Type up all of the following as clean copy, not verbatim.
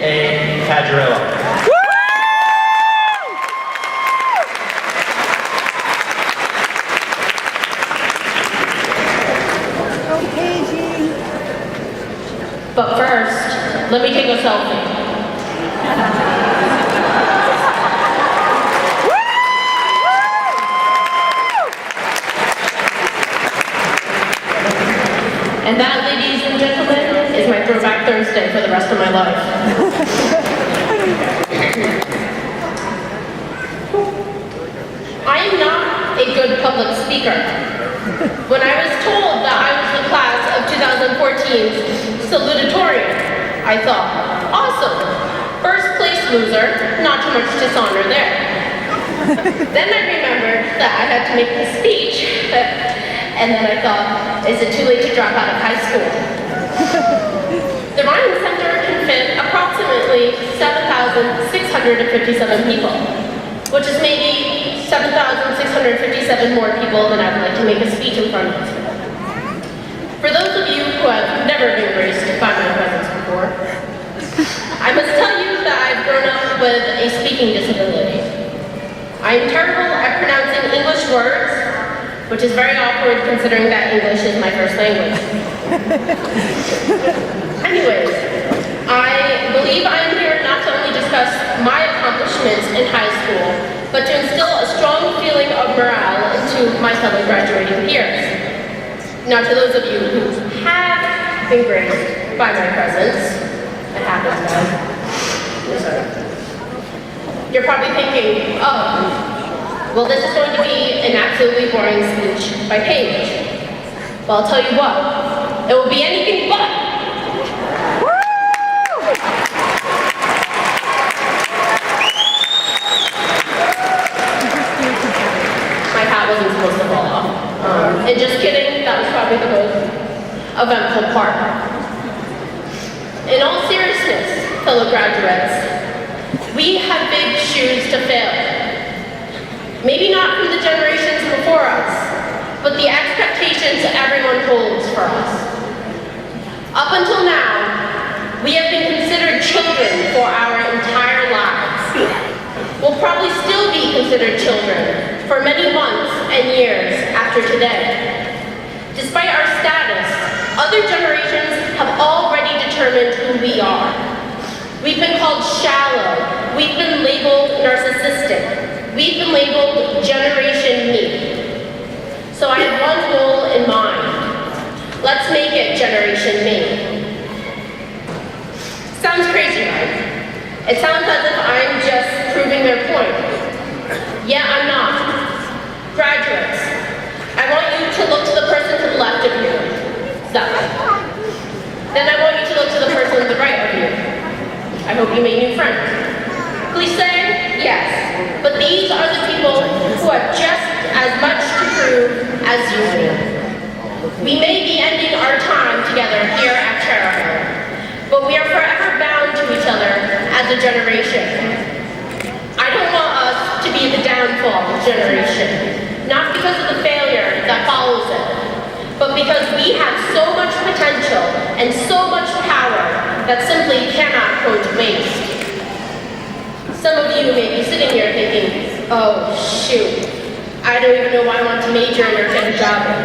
Paige Pajarillo. But first, let me take a selfie. And that, ladies and gentlemen, is my Throwback Thursday for the rest of my life. I am not a good public speaker. When I was told that I was the class of 2014's Salutatorian, I thought, awesome, first place loser, not too much dishonor there. Then I remembered that I had to make a speech, and then I thought, is it too late to drop out of high school? The Ryan Center can fit approximately 7,657 people, which is maybe 7,657 more people than I would like to make a speech in front of. For those of you who have never been graced by my presence before, I must tell you that I've grown up with a speaking disability. I am terrible at pronouncing English words, which is very awkward considering that English is my first language. Anyways, I believe I am here not to only discuss my accomplishments in high school, but to instill a strong feeling of morale into my fellow graduating peers. Now, to those of you who have been graced by my presence, I have this now. You're probably thinking, oh, well, this is going to be an absolutely boring speech by Paige. Well, I'll tell you what, it will be anything but. My hat wasn't supposed to fall off. And just kidding, that was probably the most eventful part. In all seriousness, fellow graduates, we have big shoes to fill. Maybe not from the generations before us, but the expectations everyone holds for us. Up until now, we have been considered children for our entire lives. We'll probably still be considered children for many months and years after today. Despite our status, other generations have already determined who we are. We've been called shallow, we've been labeled narcissistic, we've been labeled Generation Me. So I have one goal in mind. Let's make it Generation Me. Sounds crazy, right? It sounds as if I'm just proving their point. Yet I'm not. Graduates, I want you to look to the person to the left of you. That way. Then I want you to look to the person to the right of you. I hope you made new friends. Cliché? Yes. But these are the people who have just as much to prove as you do. We may be ending our time together here at Chariho, but we are forever bound to each other as a generation. I don't want us to be the downfall generation, not because of the failure that follows it, but because we have so much potential and so much power that simply cannot go to waste. Some of you may be sitting here thinking, oh shoot, I don't even know why I want to major in or get a job in.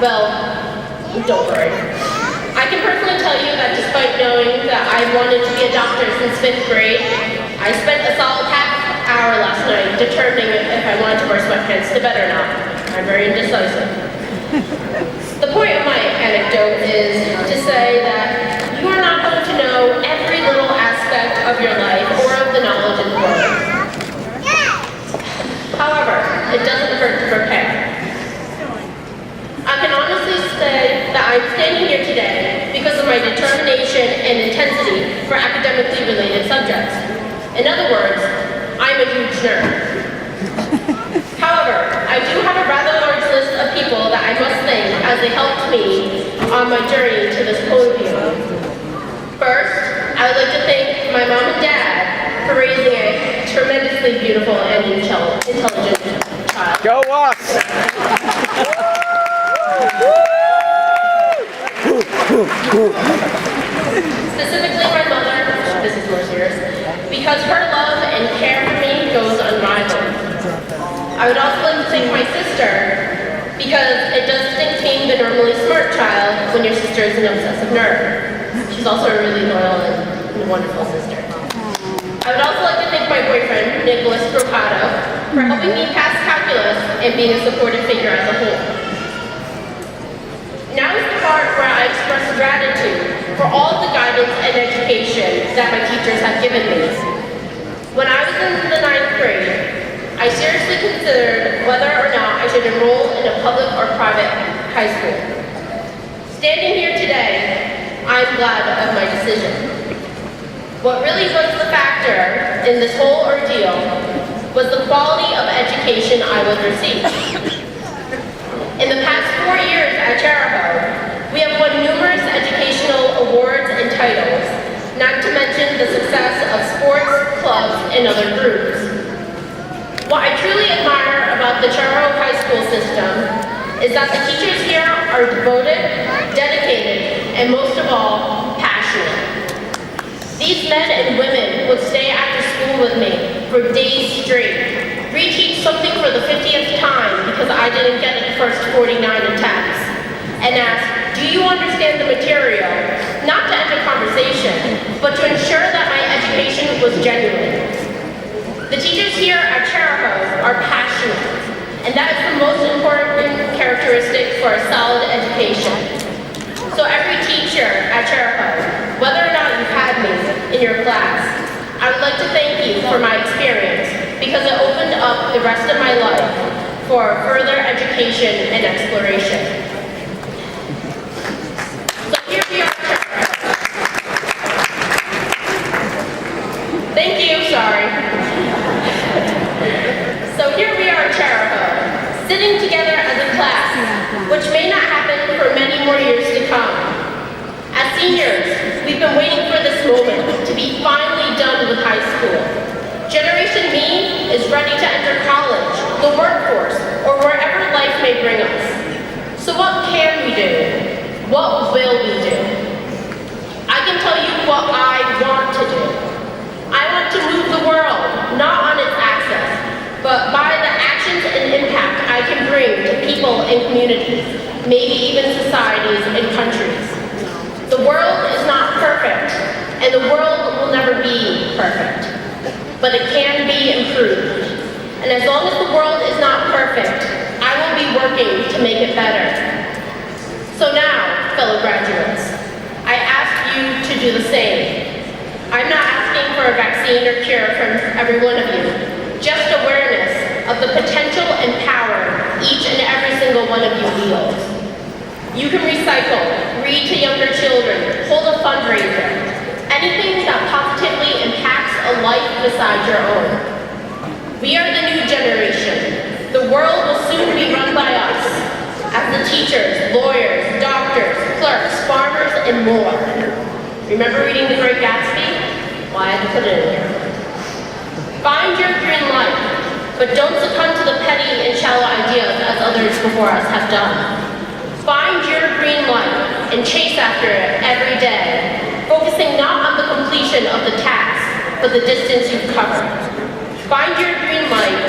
Well, don't worry. I can personally tell you that despite knowing that I wanted to be a doctor since 5th grade, I spent a solid half hour last night determining if I wanted to wear sweatpants to bed or not. I'm very indecisive. The point of my anecdote is to say that you are not going to know every little aspect of your life or of the knowledge it doesn't hurt to prepare. I can honestly say that I'm standing here today because of my determination and intensity for academically related subjects. In other words, I'm a huge nerd. However, I do have a rather large list of people that I must thank as they helped me on my journey to this podium. First, I would like to thank my mom and dad for raising a tremendously beautiful and intelligent child. Go us! Specifically my mother, this is more serious, because her love and care for me goes unrivaled. I would also like to thank my sister, because it does distinct being the normally smart child when your sister is an obsessive nerd. She's also a really loyal and wonderful sister. I would also like to thank my boyfriend, Nicholas Brocado, for helping me pass calculus and being a supportive figure as a whole. Now is the part where I express gratitude for all of the guidance and education that my teachers have given me. When I was in the 9th grade, I seriously considered whether or not I should enroll in a public or private high school. Standing here today, I'm glad of my decision. What really was the factor in this whole ordeal was the quality of education I would receive. In the past 4 years at Chariho, we have won numerous educational awards and titles, not to mention the success of sports, clubs, and other groups. What I truly admire about the Chariho High School system is that the teachers here are devoted, dedicated, and most of all, passionate. These men and women would stay after school with me for days straight, reteach something for the 50th time because I didn't get it the first 49 attempts, and ask, do you understand the material? Not to end a conversation, but to ensure that my education was genuine. The teachers here at Chariho are passionate, and that is the most important characteristic for a solid education. So every teacher at Chariho, whether or not you've had me in your class, I would like to thank you for my experience because it opened up the rest of my life for further education and exploration. So here we are, Chariho. Thank you, sorry. So here we are at Chariho, sitting together as a class, which may not happen for many more years to come. As seniors, we've been waiting for this moment to be finally done with high school. Generation Me is ready to enter college, the workforce, or wherever life may bring us. So what can we do? What will we do? I can tell you what I want to do. I want to move the world, not on its axis, but by the actions and impact I can bring to people and communities, maybe even societies and countries. The world is not perfect, and the world will never be perfect, but it can be improved. And as long as the world is not perfect, I will be working to make it better. So now, fellow graduates, I ask you to do the same. I'm not asking for a vaccine or cure from every one of you, just awareness of the potential and power each and every single one of you wields. You can recycle, read to younger children, hold a fundraiser, anything that positively impacts a life besides your own. We are the new generation. The world will soon be run by us, as the teachers, lawyers, doctors, clerks, farmers, and more. Remember reading The Great Gatsby? Well, I had to put it in here. Find your green light, but don't succumb to the petty and shallow ideas as others before us have done. Find your green light and chase after it every day, focusing not on the completion of the task, but the distance you've covered. Find your green light,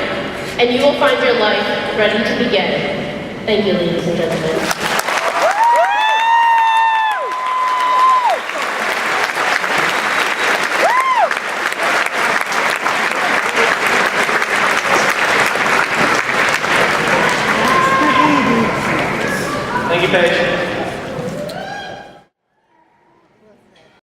and you will find your life ready to begin. Thank you, ladies and gentlemen. Thank you, Paige.